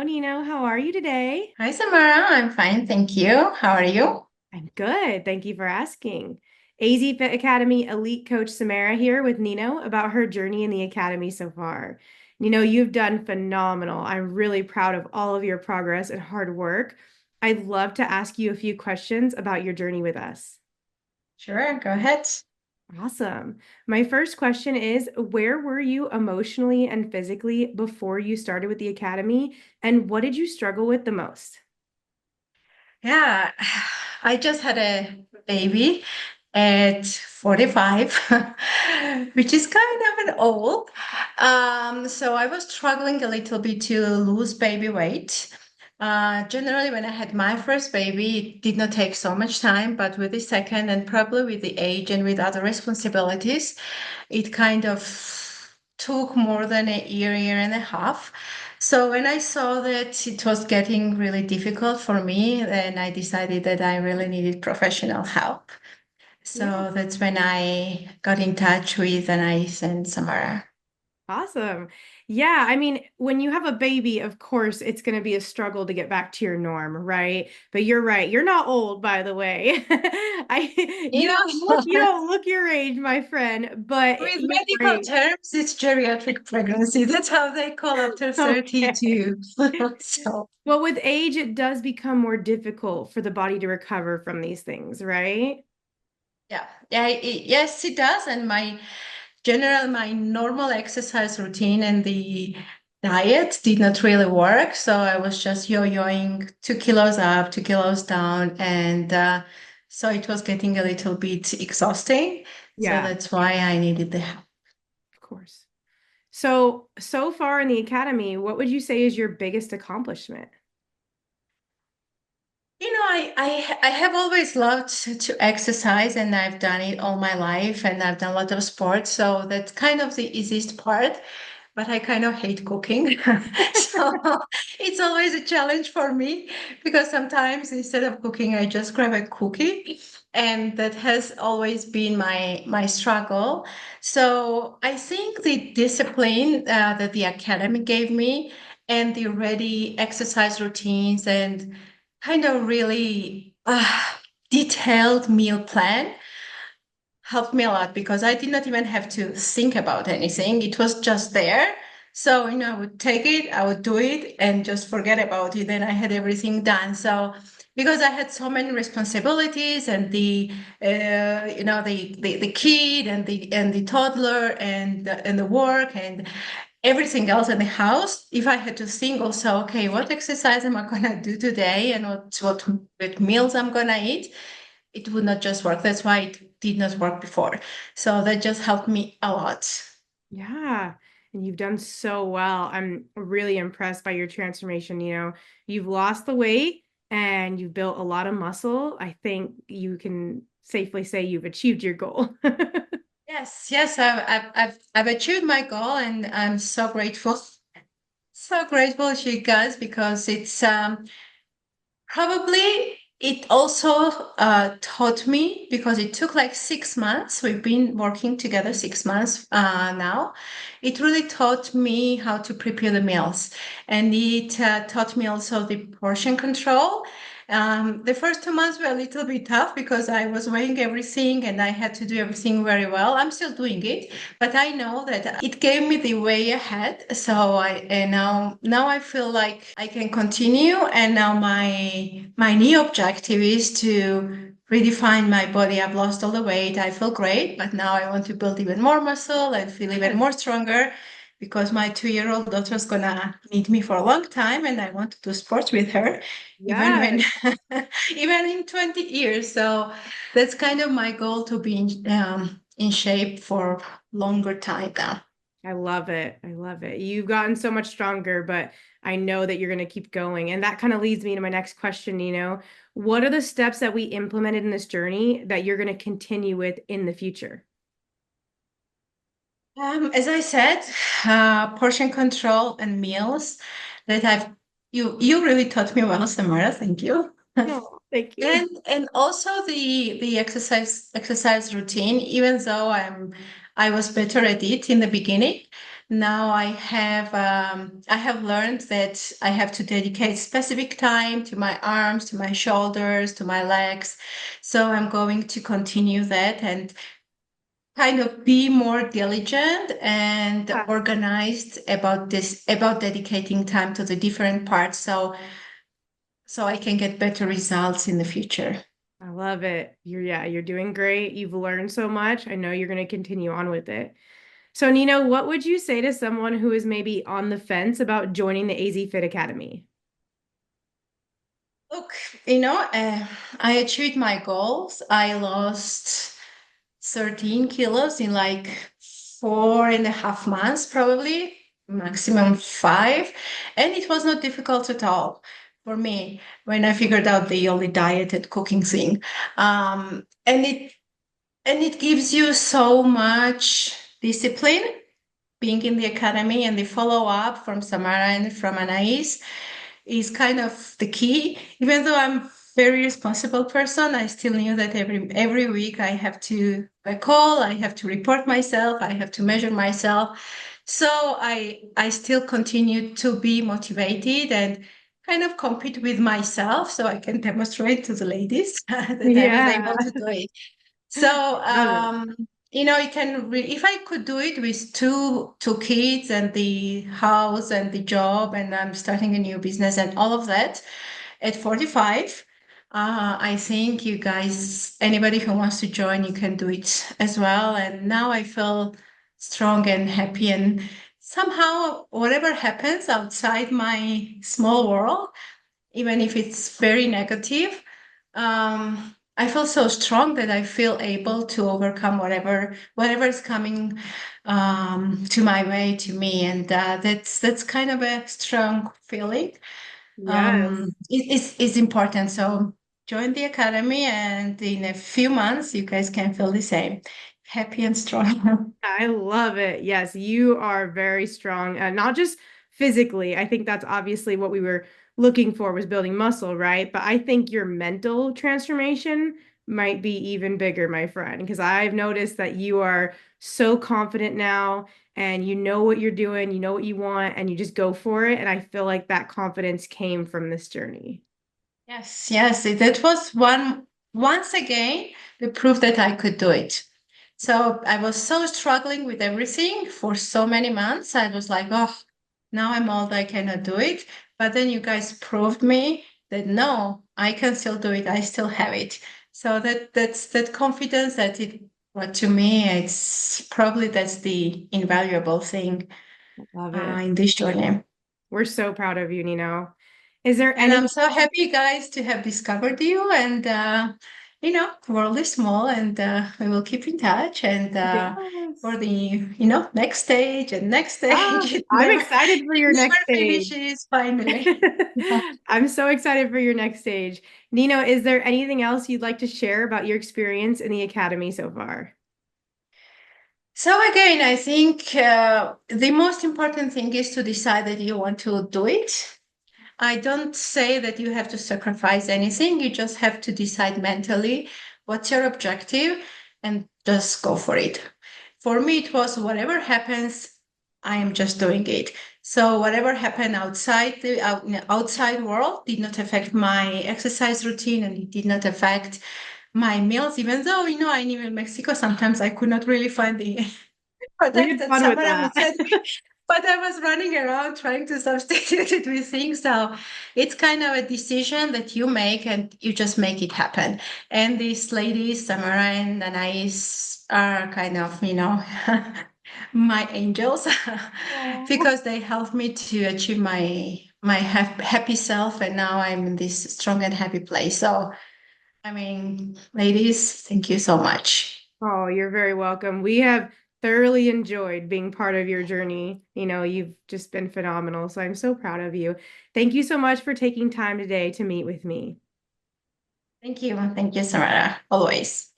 Nino. How are you today? Hi, Samara. I'm fine, thank you. How are you? I'm good. Thank you for asking. AZFIT Academy Elite Coach Samara here with Nino about her journey in the Academy so far. Nino, you've done phenomenal. I'm really proud of all of your progress and hard work. I'd love to ask you a few questions about your journey with us. Sure, go ahead. Awesome. My first question is, where were you emotionally and physically before you started with the Academy, and what did you struggle with the most? Yeah, I just had a baby at 45, which is kind of an old. So I was struggling a little bit to lose baby weight. Generally, when I had my first baby, it did not take so much time, but with the second and probably with the age and with other responsibilities, it kind of took more than a year and a half. So when I saw that it was getting really difficult for me, then I decided that I really needed professional help. Yeah. So that's when I got in touch with Anais and Samara. Awesome. Yeah, I mean, when you have a baby, of course, it's going to be a struggle to get back to your norm, right? But you're right. You're not old, by the way. You Yeah, don't look your age, my friend, but with you're medical great. terms, it's geriatric pregnancy. That's how they call after Okay. 32. So Well, with age, it does become more difficult for the body to recover from these things, right? yeah, yes, it does. And my normal exercise routine and the diet did not really work. So I was just yo-yoing 2 kilos up, 2 kilos down. And so it was getting a little bit exhausting. So Yeah, that's why I needed the help. of course. So far in the academy, what would you say is your biggest accomplishment? I have always loved to exercise and I've done it all my life and I've done a lot of sports. So that's kind of the easiest part. But I kind of hate cooking. So it's always a challenge for me because sometimes instead of cooking, I just grab a cookie. And that has always been my struggle. So I think the discipline that the academy gave me and the ready exercise routines and kind of really detailed meal plan helped me a lot because I did not even have to think about anything. It was just there. So, I would take it, I would do it, and just forget about it. And I had everything done. So, because I had so many responsibilities and the kid and the toddler and the work and everything else in the house, if I had to think also, okay, what exercise am I gonna do today and what meals I'm gonna eat, it would not just work. That's why it did not work before. So that just helped me a lot. Yeah, and you've done so well. I'm really impressed by your transformation. You've lost the weight and you've built a lot of muscle. I think you can safely say you've achieved your goal. Yes, I've achieved my goal, and I'm so grateful. So grateful she does because it's probably it also taught me because it took like 6 months. We've been working together 6 months now. It really taught me how to prepare the meals, and it taught me also the portion control. The first 2 months were a little bit tough because I was weighing everything and I had to do everything very well. I'm still doing it, but I know that it gave me the way ahead. So now I feel like I can continue. And now my new objective is to redefine my body. I've lost all the weight. I feel great, but now I want to build even more muscle and feel even Yes. more stronger because my 2-year-old daughter's gonna need me for a long time and I want to do sports with her even when Yes. even in 20 years. So that's kind of my goal to be in shape for longer time now. I love it. I love it. You've gotten so much stronger, but I know that you're going to keep going. And that kind of leads me to my next question, What are the steps that we implemented in this journey that you're going to continue with in the future? As I said, portion control and meals that you really taught me well, Samara. Thank you. Oh, thank you. And also the exercise routine, even though I was better at it in the beginning, Now I have learned that I have to dedicate specific time to my arms, to my shoulders, to my legs. So I'm going to continue that and kind of be more diligent and Ah, organized about this, about dedicating time to the different parts. So I can get better results in the future. I love it. You're doing great. You've learned so much. I know you're going to continue on with it. So, Nino, what would you say to someone who is maybe on the fence about joining the AZFIT Academy? Look, I achieved my goals. I lost 13 kilos in like 4.5 months, probably maximum 5. And it was not difficult at all for me when I figured out the only diet and cooking thing. And it gives you so much discipline being in the academy, and the follow up from Samara and from Anais is kind of the key. Even though I'm a very responsible person, I still knew that every week I have to call, I have to report myself, I have to measure myself. So I still continue to be motivated and kind of compete with myself so I can demonstrate to the ladies that I was Yeah, able to do it. So, love it. it can if I could do it with two kids and the house and the job, and I'm starting a new business and all of that at 45, I think you guys, anybody who wants to join, you can do it as well. And now I feel strong and happy, and somehow whatever happens outside my small world, even if it's very negative, I feel so strong that I feel able to overcome whatever is coming to my way to me, and that's kind of a strong feeling. Yes. It's important. So join the academy, and in a few months, you guys can feel the same, happy and strong. I love it. Yes, you are very strong, not just physically. I think that's obviously what we were looking for was building muscle, right? But I think your mental transformation might be even bigger, my friend, because I've noticed that you are so confident now and you know what you're doing, you know what you want, and you just go for it. And I feel like that confidence came from this journey. Yes, yes, that was once again the proof that I could do it. So I was so struggling with everything for so many months. I was like, oh, now I'm old, I cannot do it. But then you guys proved me that no, I can still do it. I still have it. So that's that confidence that it brought to me. It's probably that's the invaluable thing Love it. in this journey. We're so proud of you, Nino. Is there And I'm anything? so happy, guys, to have discovered you. And, world is small, and we will keep in touch. And for Yes. the, next stage and next Ah, stage, I'm excited for it your next never stage. finishes, finally. I'm so excited for your next stage. Nino, is there anything else you'd like to share about your experience in the academy so far? So again, I think the most important thing is to decide that you want to do it. I don't say that you have to sacrifice anything. You just have to decide mentally what's your objective and just go for it. For me, it was whatever happens, I am just doing it. So whatever happened outside in the outside world did not affect my exercise routine, and it did not affect my meals. Even though I live in Mexico, sometimes I could not really find the We product had that fun with Samara that. would send me, but I was running around trying to substitute it with things. So it's kind of a decision that you make, and you just make it happen. And these ladies, Samara and Anais, are kind of, my angels Aw. because they helped me to achieve my happy self, and now I'm in this strong and happy place. So, I mean, ladies, thank you so much. Oh, you're very welcome. We have thoroughly enjoyed being part of your journey. You've just been phenomenal. So I'm so proud of you. Thank you so much for taking time today to meet with me. Thank you. Thank you, Samara. Always.